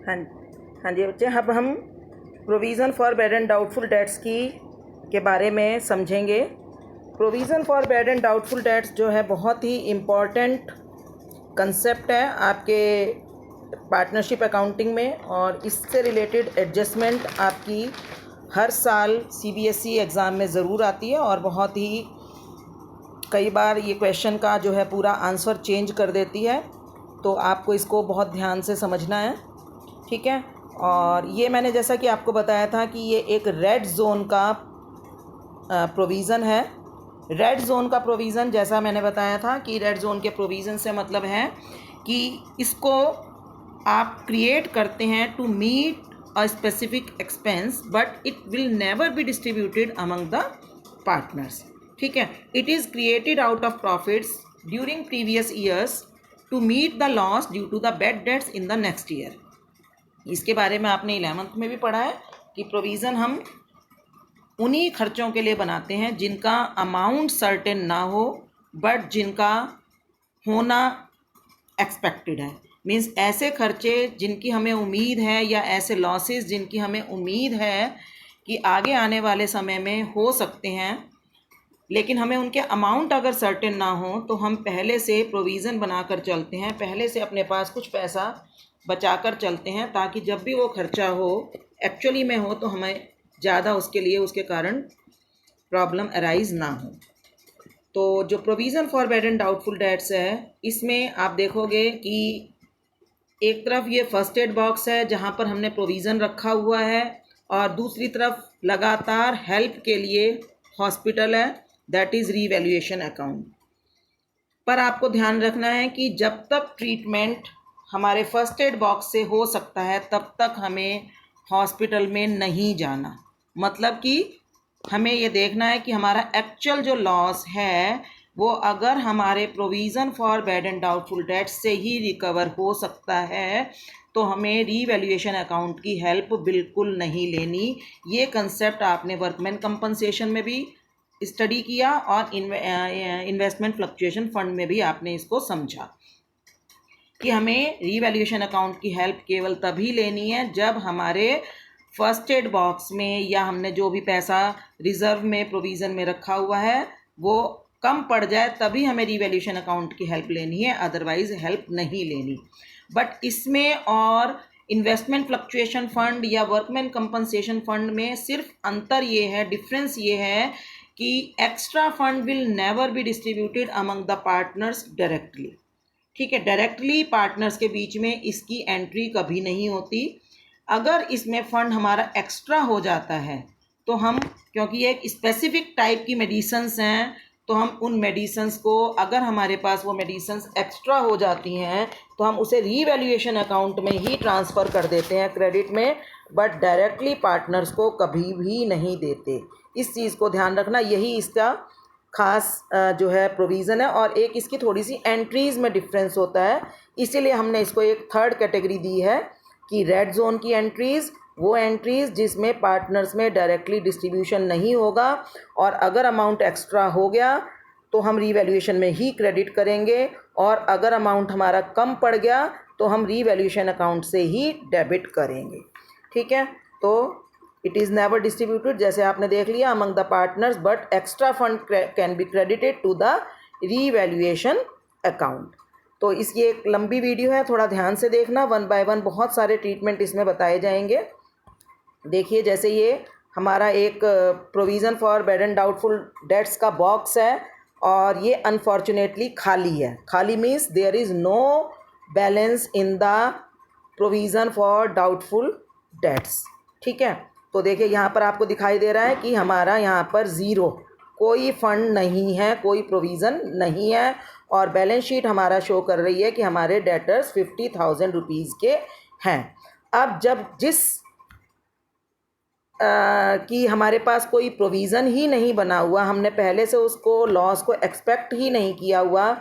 हाँ हाँ जी बच्चे, अब हम provision for bad and doubtful debts के बारे में समझेंगे। Provision for bad and doubtful dates जो है बहुत ही इम्पॉर्टेंट कंसेप्ट है आपके पार्टनरशिप अकाउंटिंग में, और इससे रिलेटेड एडजस्टमेंट आपकी हर साल CBSE एग्ज़ाम में ज़रूर आती है, और बहुत ही कई बार ये क्वेश्चन का जो है पूरा आंसर चेंज कर देती है। तो आपको इसको बहुत ध्यान से समझना है, ठीक है। और ये मैंने जैसा कि आपको बताया था कि ये एक रेड जोन का प्रोविज़न है। रेड जोन का प्रोविज़न, जैसा मैंने बताया था कि रेड जोन के प्रोविज़न से मतलब है कि इसको आप क्रिएट करते हैं to meet a specific expense, but it will never be distributed among the partners, ठीक है। It is created out of profits during previous years to meet the loss due to the bad debts in the next year. इसके बारे में आपने 11th में भी पढ़ा है कि प्रोविज़न हम उन्हीं खर्चों के लिए बनाते हैं जिनका अमाउंट सर्टेन ना हो, बट जिनका होना एक्सपेक्टेड है। मीन्स ऐसे खर्चे जिनकी हमें उम्मीद है, या ऐसे लॉसेस जिनकी हमें उम्मीद है कि आगे आने वाले समय में हो सकते हैं, लेकिन हमें उनके अमाउंट अगर सर्टेन ना हो तो हम पहले से प्रोविज़न बनाकर चलते हैं, पहले से अपने पास कुछ पैसा बचा कर चलते हैं, ताकि जब भी वो खर्चा हो एक्चुअली में हो तो हमें ज़्यादा उसके लिए उसके कारण प्रॉब्लम अराइज ना हो। तो जो provision for bad and doubtful dates है, इसमें आप देखोगे कि एक तरफ ये फर्स्ट एड बॉक्स है जहाँ पर हमने प्रोविज़न रखा हुआ है, और दूसरी तरफ लगातार हेल्प के लिए हॉस्पिटल है, दैट इज़ रीवैल्यूएशन अकाउंट। पर आपको ध्यान रखना है कि जब तक ट्रीटमेंट हमारे फर्स्ट एड बॉक्स से हो सकता है तब तक हमें हॉस्पिटल में नहीं जाना। मतलब कि हमें ये देखना है कि हमारा एक्चुअल जो लॉस है वो अगर हमारे provision for bad and doubtful dates से ही रिकवर हो सकता है तो हमें रीवैल्यूएशन अकाउंट की हेल्प बिल्कुल नहीं लेनी। ये कंसेप्ट आपने वर्कमैन कंपनसेशन में भी स्टडी किया, और इन्वेस्टमेंट फ्लक्चुएशन फंड में भी आपने इसको समझा कि हमें रीवैल्यूएशन अकाउंट की हेल्प केवल तभी लेनी है जब हमारे फर्स्ट एड बॉक्स में, या हमने जो भी पैसा रिजर्व में प्रोविज़न में रखा हुआ है वो कम पड़ जाए, तभी हमें रीवैल्यूएशन अकाउंट की हेल्प लेनी है, अदरवाइज़ हेल्प नहीं लेनी। बट इसमें और इन्वेस्टमेंट फ्लक्चुएशन फंड या वर्कमैन कंपनसेशन फंड में सिर्फ अंतर ये है, डिफरेंस ये है कि extra fund will never be distributed among the partners directly, ठीक है। डायरेक्टली पार्टनर्स के बीच में इसकी एंट्री कभी नहीं होती। अगर इसमें फंड हमारा एक्स्ट्रा हो जाता है तो हम, क्योंकि ये एक स्पेसिफिक टाइप की मेडिसिन्स हैं, तो हम उन मेडिसिन्स को, अगर हमारे पास वो मेडिसिन्स एक्स्ट्रा हो जाती हैं तो हम उसे रीवैल्यूएशन अकाउंट में ही ट्रांसफ़र कर देते हैं क्रेडिट में, बट डायरेक्टली पार्टनर्स को कभी भी नहीं देते। इस चीज़ को ध्यान रखना, यही इसका खास जो है प्रोविज़न है। और एक इसकी थोड़ी सी एंट्रीज़ में डिफरेंस होता है, इसीलिए हमने इसको एक थर्ड कैटेगरी दी है कि रेड जोन की एंट्रीज़, वो एंट्रीज़ जिसमें पार्टनर्स में डायरेक्टली डिस्ट्रीब्यूशन नहीं होगा, और अगर अमाउंट एक्स्ट्रा हो गया तो हम रीवैल्यूएशन में ही क्रेडिट करेंगे, और अगर अमाउंट हमारा कम पड़ गया तो हम रीवैल्यूएशन अकाउंट से ही डेबिट करेंगे, ठीक है। तो इट इज़ नेवर डिस्ट्रीब्यूटेड, जैसे आपने देख लिया, among the partners, but extra fund can be credited to the revaluation account. तो इसकी एक लंबी वीडियो है, थोड़ा ध्यान से देखना, वन बाय वन बहुत सारे ट्रीटमेंट इसमें बताए जाएंगे। देखिए, जैसे ये हमारा एक provision for bad and doubtful debts का बॉक्स है, और ये अनफॉर्चुनेटली खाली है। खाली means there is no balance in the provision for doubtful debts, ठीक है। तो देखिए यहाँ पर आपको दिखाई दे रहा है कि हमारा यहाँ पर ज़ीरो, कोई फंड नहीं है, कोई प्रोविज़न नहीं है, और बैलेंस शीट हमारा शो कर रही है कि हमारे डेटर्स 50,000 रुपीज़ के हैं। अब जब कि हमारे पास कोई प्रोविज़न ही नहीं बना हुआ, हमने पहले से उसको लॉस को एक्सपेक्ट ही नहीं किया हुआ,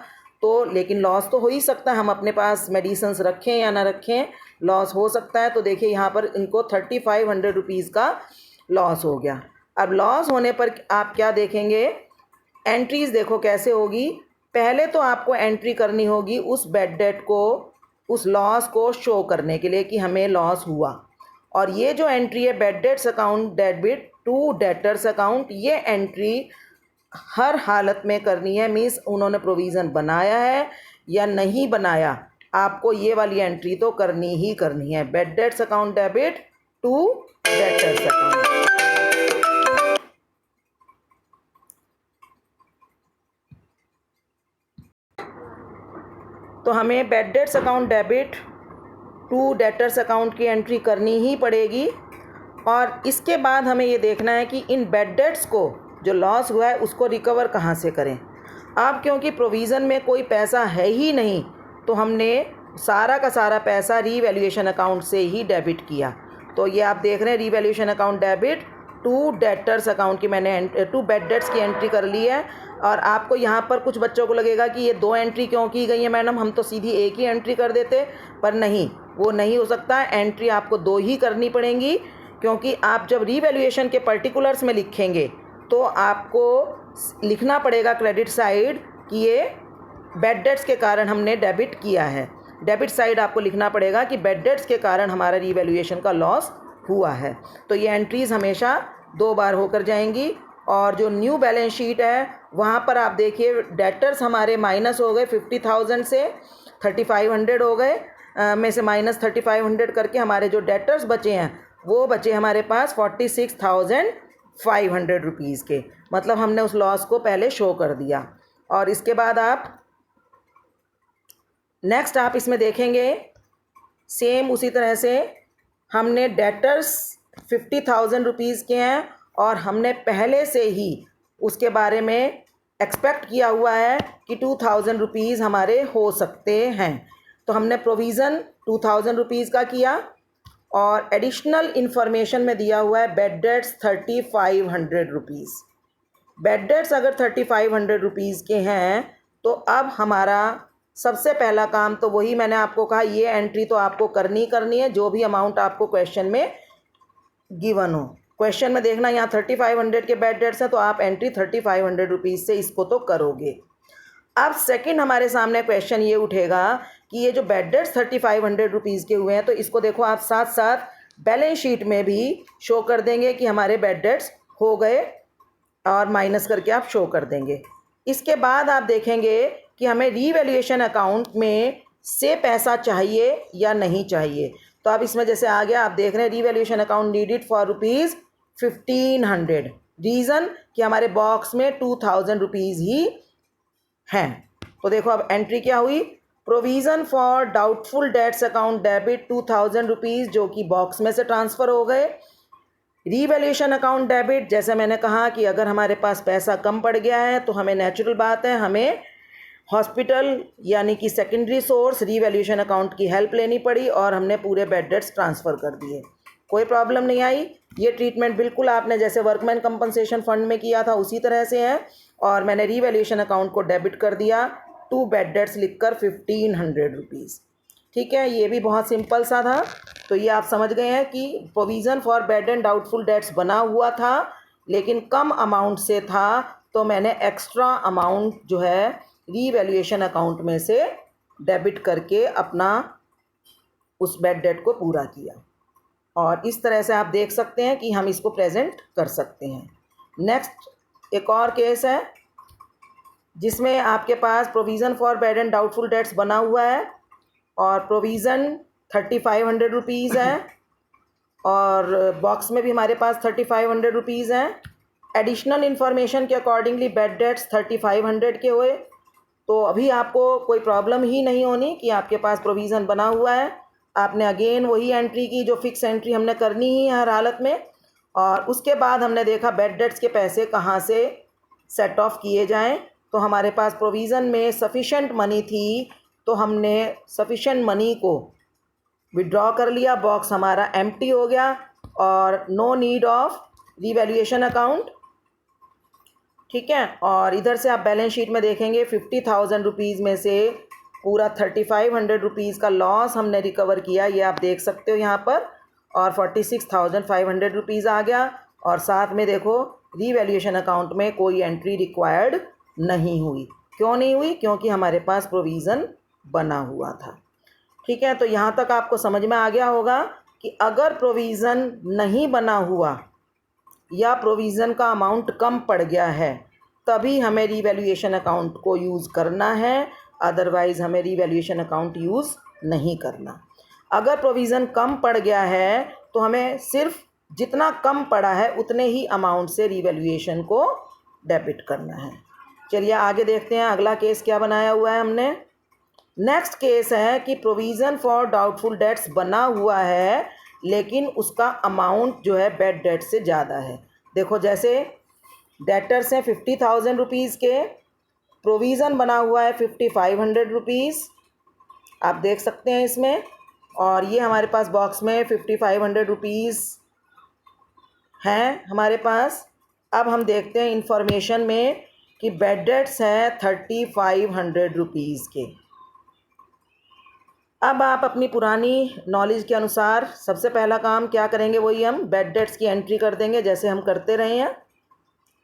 तो लेकिन लॉस तो हो ही सकता है, हम अपने पास मेडिसिन्स रखें या ना रखें, लॉस हो सकता है। तो देखिए यहाँ पर इनको 3500 रुपीज़ का लॉस हो गया। अब लॉस होने पर आप क्या देखेंगे, एंट्रीज़ देखो कैसे होगी। पहले तो आपको एंट्री करनी होगी उस बैड डेट को उस लॉस को शो करने के लिए कि हमें लॉस हुआ। और ये जो एंट्री है bad debts account debit to debtors account, ये एंट्री हर हालत में करनी है। मीन्स उन्होंने प्रोविज़न बनाया है या नहीं बनाया, आपको ये वाली एंट्री तो करनी ही करनी है। Bad debts account debit to debtors account. तो हमें bad debts account debit to debtors account की एंट्री करनी ही पड़ेगी। और इसके बाद हमें ये देखना है कि इन बैड डेट्स को जो लॉस हुआ है उसको रिकवर कहाँ से करें। अब क्योंकि प्रोविज़न में कोई पैसा है ही नहीं, तो हमने सारा का सारा पैसा रीवैल्यूएशन अकाउंट से ही डेबिट किया। तो ये आप देख रहे हैं revaluation account debit to debtors account की मैंने टू बैड डेट्स की एंट्री कर ली है। और आपको यहाँ पर कुछ बच्चों को लगेगा कि ये 2 एंट्री क्यों की गई है मैडम, हम तो सीधी एक ही एंट्री कर देते, पर नहीं, वो नहीं हो सकता। एंट्री आपको 2 ही करनी पड़ेंगी, क्योंकि आप जब रीवैल्यूएशन के पर्टिकुलर्स में लिखेंगे तो आपको लिखना पड़ेगा क्रेडिट साइड कि ये बैड डेट्स के कारण हमने डेबिट किया है। डेबिट साइड आपको लिखना पड़ेगा कि बैड डेट्स के कारण हमारा रीवैल्यूएशन का लॉस हुआ है। तो ये एंट्रीज़ हमेशा 2 बार होकर जाएंगी। और जो न्यू बैलेंस शीट है वहाँ पर आप देखिए डेटर्स हमारे माइनस हो गए 50,000 से 3,500 हो गए, में से माइनस 3,500 करके हमारे जो डेटर्स बचे हैं वो बचे हमारे पास 46,500 रुपीज़ के। मतलब हमने उस लॉस को पहले शो कर दिया। और इसके बाद आप नेक्स्ट आप इसमें देखेंगे सेम उसी तरह से हमने डेटर्स 50,000 रुपीज़ के हैं और हमने पहले से ही उसके बारे में एक्सपेक्ट किया हुआ है कि 2,000 रुपीज़ हमारे हो सकते हैं। तो हमने प्रोविज़न 2,000 रुपीज़ का किया और एडिशनल इन्फॉर्मेशन में दिया हुआ है bad dates 3,500 rupees. Bad debts अगर 3,500 रुपीज़ के हैं तो अब हमारा सबसे पहला काम तो वही मैंने आपको कहा, ये एंट्री तो आपको करनी है जो भी अमाउंट आपको क्वेश्चन में गिवन हो। क्वेश्चन में देखना यहाँ 3,500 के बैड डेट्स हैं तो आप एंट्री 3,500 रुपीज़ से इसको तो करोगे। अब सेकंड हमारे सामने क्वेश्चन ये उठेगा कि ये जो बैड डेट्स 3,500 रुपीज़ के हुए हैं तो इसको देखो आप साथ साथ बैलेंस शीट में भी शो कर देंगे कि हमारे बैड डेट्स हो गए और माइनस करके आप शो कर देंगे। इसके बाद आप देखेंगे कि हमें रीवैल्यूएशन अकाउंट में से पैसा चाहिए या नहीं चाहिए। तो अब इसमें जैसे आ गया, आप देख रहे हैं revaluation account needed for ₹1,500। Reason कि हमारे बॉक्स में 2,000 रुपीज़ ही हैं। तो देखो अब एंट्री क्या हुई, provision for doubtful dates account debit 2,000 rupees जो कि बॉक्स में से ट्रांसफ़र हो गए। रीवैल्यूएशन अकाउंट डेबिट, जैसे मैंने कहा कि अगर हमारे पास पैसा कम पड़ गया है तो हमें नेचुरल बात है हमें हॉस्पिटल यानी कि सेकेंडरी सोर्स रीवैल्यूएशन अकाउंट की हेल्प लेनी पड़ी और हमने पूरे बैड डेट्स ट्रांसफ़र कर दिए। कोई प्रॉब्लम नहीं आई। ये ट्रीटमेंट बिल्कुल आपने जैसे वर्कमैन कंपनसेशन फंड में किया था उसी तरह से है। और मैंने रीवैल्यूएशन अकाउंट को डेबिट कर दिया टू बैड डेट्स लिखकर 1,500 रुपीज़। ठीक है, ये भी बहुत सिंपल सा था। तो ये आप समझ गए हैं कि provision for bad and doubtful debts बना हुआ था लेकिन कम अमाउंट से था, तो मैंने एक्स्ट्रा अमाउंट जो है रीवैल्यूएशन अकाउंट में से डेबिट करके अपना उस बैड डेट को पूरा किया। और इस तरह से आप देख सकते हैं कि हम इसको प्रेजेंट कर सकते हैं। नेक्स्ट एक और केस है जिसमें आपके पास provision for bad and doubtful debts बना हुआ है और प्रोविज़न 3,500 रुपीज़ है और बॉक्स में भी हमारे पास 3,500 रुपीज़ हैं। एडिशनल इन्फॉर्मेशन के अकॉर्डिंगली बैड डेट्स 3,500 के हुए। तो अभी आपको कोई प्रॉब्लम ही नहीं होनी कि आपके पास प्रोविज़न बना हुआ है। आपने अगेन वही एंट्री की जो फिक्स एंट्री हमने करनी ही है हर हालत में। और उसके बाद हमने देखा बैड डेट्स के पैसे कहाँ से सेट ऑफ किए जाएं। तो हमारे पास प्रोविज़न में सफिशेंट मनी थी तो हमने सफिशेंट मनी को विड्रॉ कर लिया, बॉक्स हमारा एम्प्टी हो गया और no need of revaluation account. ठीक है, और इधर से आप बैलेंस शीट में देखेंगे 50,000 रुपीज़ में से पूरा 3,500 रुपीज़ का लॉस हमने रिकवर किया, ये आप देख सकते हो यहाँ पर। और 46,500 रुपीज़ आ गया और साथ में देखो रीवैल्यूएशन अकाउंट में कोई एंट्री रिक्वायर्ड नहीं हुई। क्यों नहीं हुई? क्योंकि हमारे पास प्रोविज़न बना हुआ था। ठीक है, तो यहाँ तक आपको समझ में आ गया होगा कि अगर प्रोविज़न नहीं बना हुआ या प्रोविज़न का अमाउंट कम पड़ गया है तभी हमें रीवैल्यूएशन अकाउंट को यूज़ करना है, अदरवाइज़ हमें रीवैल्यूएशन अकाउंट यूज़ नहीं करना। अगर प्रोविज़न कम पड़ गया है तो हमें सिर्फ जितना कम पड़ा है उतने ही अमाउंट से रीवैल्यूएशन को डेबिट करना है। चलिए आगे देखते हैं अगला केस क्या बनाया हुआ है हमने। नेक्स्ट केस है कि प्रोविज़न फॉर डाउटफुल डेट्स बना हुआ है लेकिन उसका अमाउंट जो है बैड डेट से ज़्यादा है। देखो जैसे डेटर्स हैं 50,000 रुपीज़ के, प्रोविज़न बना हुआ है 5,500 रुपीज़, आप देख सकते हैं इसमें, और ये हमारे पास बॉक्स में 5,500 रुपीज़ हैं हमारे पास। अब हम देखते हैं इंफॉर्मेशन में कि बैड डेट्स हैं 3,500 रुपीज़ के। अब आप अपनी पुरानी नॉलेज के अनुसार सबसे पहला काम क्या करेंगे, वही हम बैड डेट्स की एंट्री कर देंगे जैसे हम करते रहे हैं।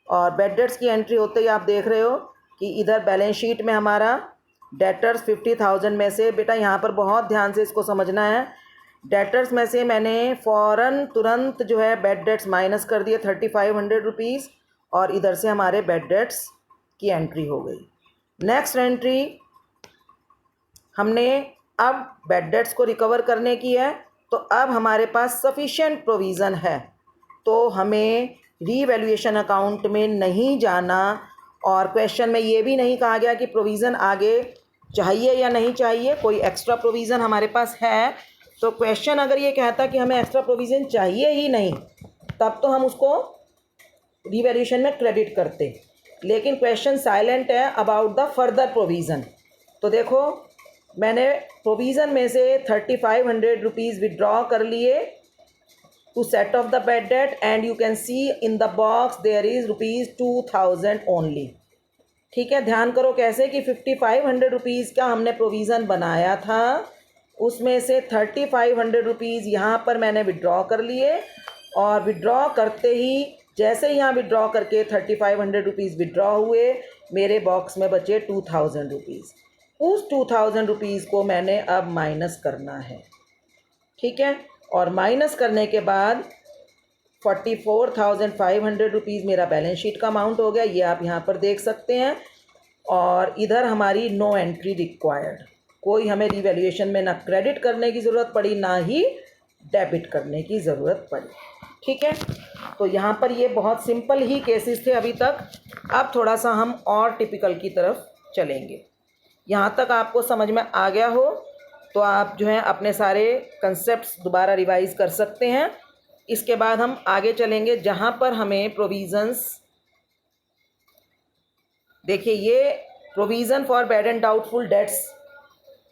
और बैड डेट्स की एंट्री होते ही आप देख रहे हो कि इधर बैलेंस शीट में हमारा डेटर्स 50,000 में से, बेटा यहाँ पर बहुत ध्यान से इसको समझना है, डेटर्स में से मैंने फ़ौरन तुरंत जो है बैड डेट्स माइनस कर दिए 3,500 रुपीज़ और इधर से हमारे बैड डेट्स की एंट्री हो गई। नेक्स्ट एंट्री हमने अब बैड डेट्स को रिकवर करने की है, तो अब हमारे पास सफिशिएंट प्रोविज़न है तो हमें रीवैल्यूएशन अकाउंट में नहीं जाना। और क्वेश्चन में ये भी नहीं कहा गया कि प्रोविज़न आगे चाहिए या नहीं चाहिए, कोई एक्स्ट्रा प्रोविज़न हमारे पास है। तो क्वेश्चन अगर ये कहता कि हमें एक्स्ट्रा प्रोविज़न चाहिए ही नहीं तब तो हम उसको रीवैल्यूएशन में क्रेडिट करते, लेकिन क्वेश्चन साइलेंट है अबाउट द फर्दर प्रोविज़न। तो देखो मैंने प्रोविज़न में से 3,500 रुपीज़ विड्रॉ कर लिए to set off the bad debt and you can see in the box there is rupees 2,000 only। ठीक है, ध्यान करो कैसे कि 5,500 रुपीज़ का हमने प्रोविज़न बनाया था, उसमें से 3,500 रुपीज़ यहाँ पर मैंने विड्रॉ कर लिए और विड्रॉ करते ही जैसे यहाँ विड्रॉ करके 3,500 रुपीज़ विड्रॉ हुए मेरे बॉक्स में बचे 2,000 रुपीज़। उस 2,000 रुपीज़ को मैंने अब माइनस करना है। ठीक है, और माइनस करने के बाद 44,500 रुपीज़ मेरा बैलेंस शीट का अमाउंट हो गया, ये आप यहाँ पर देख सकते हैं। और इधर हमारी नो एंट्री रिक्वायर्ड, कोई हमें रीवैल्यूएशन में ना क्रेडिट करने की ज़रूरत पड़ी ना ही डेबिट करने की ज़रूरत पड़ी। ठीक है, तो यहाँ पर ये बहुत सिंपल ही केसेस थे अभी तक। अब थोड़ा सा हम और टिपिकल की तरफ चलेंगे। यहाँ तक आपको समझ में आ गया हो तो आप जो है अपने सारे कंसेप्ट्स दोबारा रिवाइज़ कर सकते हैं। इसके बाद हम आगे चलेंगे जहाँ पर हमें प्रोविज़न्स, देखिए ये provision for bad and doubtful debts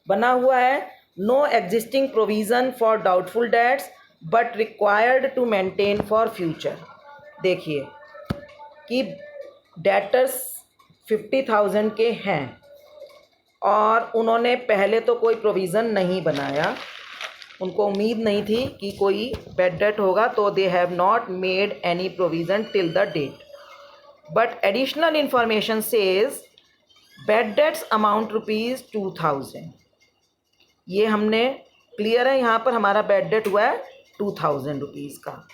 बना हुआ है। No existing provision for doubtful debts but required to maintain for future. देखिए कि डेटर्स 50,000 के हैं और उन्होंने पहले तो कोई प्रोविज़न नहीं बनाया, उनको उम्मीद नहीं थी कि कोई बैड डेट होगा, तो they have not made any provision till the date. But additional information says bad debts amount rupees 2,000। ये हमने क्लियर है, यहाँ पर हमारा बैड डेट हुआ है 2,000 रुपीज़ का।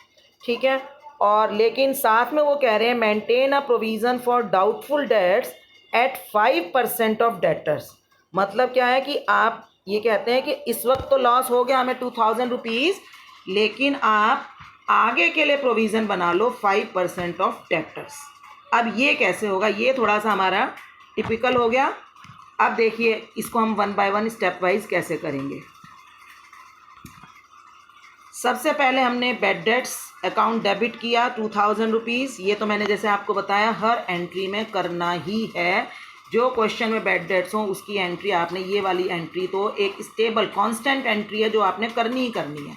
ठीक है, और लेकिन साथ में वो कह रहे हैं maintain a provision for doubtful debts at 5% of debtors. मतलब क्या है कि आप ये कहते हैं कि इस वक्त तो लॉस हो गया हमें 2,000 रुपीज़, लेकिन आप आगे के लिए प्रोविज़न बना लो 5% ऑफ डेटर्स। अब ये कैसे होगा, ये थोड़ा सा हमारा टिपिकल हो गया। अब देखिए इसको हम 1 बाय 1 स्टेप वाइज कैसे करेंगे। सबसे पहले हमने बैड डेट्स अकाउंट डेबिट किया 2,000 रुपीज़। ये तो मैंने जैसे आपको बताया हर एंट्री में करना ही है। जो क्वेश्चन में बैड डेट्स हो उसकी एंट्री आपने, ये वाली एंट्री तो एक स्टेबल कांस्टेंट एंट्री है जो आपने करनी ही करनी है।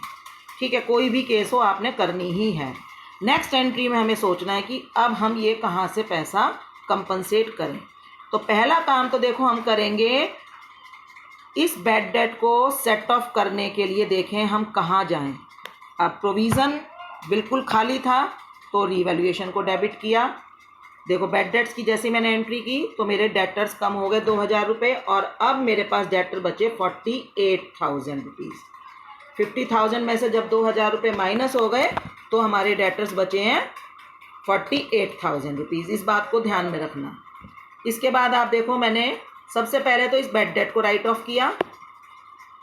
ठीक है, कोई भी केस हो आपने करनी ही है। नेक्स्ट एंट्री में हमें सोचना है कि अब हम ये कहाँ से पैसा कंपनसेट करें। तो पहला काम तो देखो हम करेंगे, इस बैड डेट को सेट ऑफ करने के लिए देखें हम कहाँ जाएं। अब प्रोविज़न बिल्कुल खाली था तो रीवैल्यूएशन को डेबिट किया, देखो बेड डेट्स की जैसे मैंने एंट्री की तो मेरे डेटर्स कम हो गए 2000 रुपये और अब मेरे पास डेटर बचे 48,000 रुपीज़। 50,000 में से जब 2000 रुपये माइनस हो गए तो हमारे डेटर्स बचे हैं 48,000 रुपीज़। इस बात को ध्यान में रखना। इसके बाद आप देखो मैंने सबसे पहले तो इस बेड डेट को राइट ऑफ किया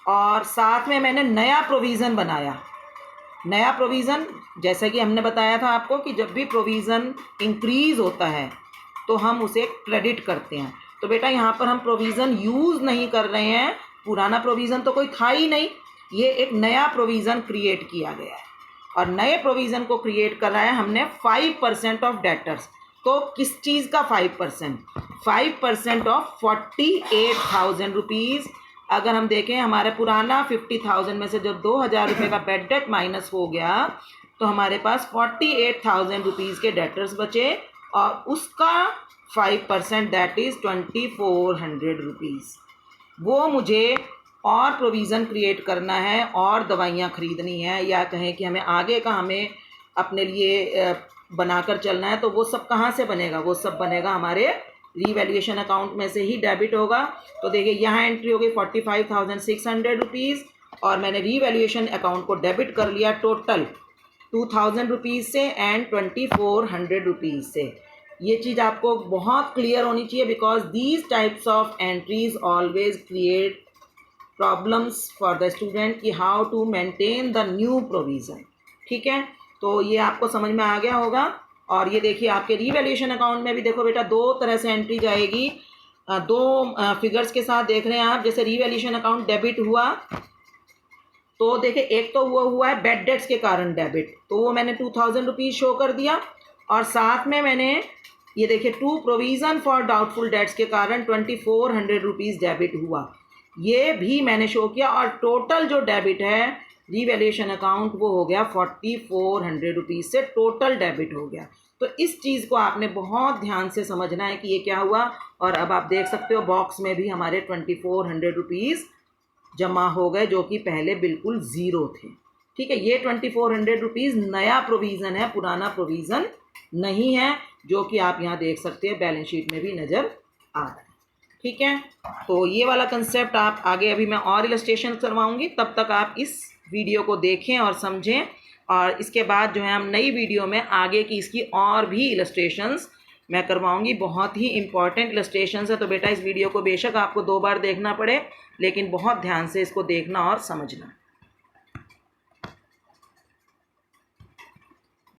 और साथ में मैंने नया प्रोविज़न बनाया। नया प्रोविज़न जैसा कि हमने बताया था आपको कि जब भी प्रोविज़न इंक्रीज़ होता है तो हम उसे क्रेडिट करते हैं। तो बेटा यहाँ पर हम प्रोविज़न यूज़ नहीं कर रहे हैं, पुराना प्रोविज़न तो कोई था ही नहीं, ये एक नया प्रोविज़न क्रिएट किया गया है और नए प्रोविज़न को क्रिएट कर रहा है हमने 5% ऑफ डेटर्स। तो किस चीज़ का 5%? 5% ऑफ 48,000 रुपीज़। अगर हम देखें हमारे पुराना 50,000 में से जब 2,000 रुपये का बेड डेट माइनस हो गया तो हमारे पास 48,000 रुपीज़ के डेटर्स बचे और उसका 5% दैट इज़ 2,400 रुपीज़। वो मुझे और प्रोविज़न क्रिएट करना है और दवाइयाँ ख़रीदनी है या कहें कि हमें आगे का हमें अपने लिए बनाकर चलना है, तो वो सब कहाँ से बनेगा? वो सब बनेगा हमारे रीवैल्यूएशन अकाउंट में से ही डेबिट होगा। तो देखिए यहाँ एंट्री हो गई 45,600 रुपीज़ और मैंने रीवैल्यूएशन अकाउंट को डेबिट कर लिया टोटल 2,000 रुपीज़ से एंड 2,400 रुपीज़ से। ये चीज़ आपको बहुत क्लियर होनी चाहिए because these types of entries always create problems for the student कि how to maintain the new provision. ठीक है, तो ये आपको समझ में आ गया होगा। और ये देखिए आपके रीवैल्यूएशन अकाउंट में भी देखो बेटा दो तरह से एंट्री जाएगी, दो फिगर्स के साथ देख रहे हैं आप। जैसे रीवैल्यूएशन अकाउंट डेबिट हुआ तो देखिए एक तो हुआ है बेड डेट्स के कारण डेबिट, तो वो मैंने 2,000 रुपीज़ शो कर दिया और साथ में मैंने ये देखिए to provision for doubtful debts के कारण 2,400 रुपीज़ डेबिट हुआ, ये भी मैंने शो किया और टोटल जो डेबिट है रीवैल्यूएशन अकाउंट वो हो गया 4,400 रुपीज़ से टोटल डेबिट हो गया। तो इस चीज़ को आपने बहुत ध्यान से समझना है कि ये क्या हुआ। और अब आप देख सकते हो बॉक्स में भी हमारे 2,400 रुपीज़ जमा हो गए जो कि पहले बिल्कुल ज़ीरो थे। ठीक है, ये 2,400 रुपीज़ नया प्रोविज़न है, पुराना प्रोविज़न नहीं है, जो कि आप यहाँ देख सकते हैं बैलेंस शीट में भी नज़र आ रहा है। ठीक है, तो ये वाला कंसेप्ट आप आगे अभी मैं और इलस्ट्रेशन करवाऊँगी, तब तक आप इस वीडियो को देखें और समझें और इसके बाद जो है हम नई वीडियो में आगे की इसकी और भी इलस्ट्रेशंस मैं करवाऊंगी। बहुत ही इंपॉर्टेंट इलस्ट्रेशंस है, तो बेटा इस वीडियो को बेशक आपको 2 बार देखना पड़े लेकिन बहुत ध्यान से इसको देखना और समझना।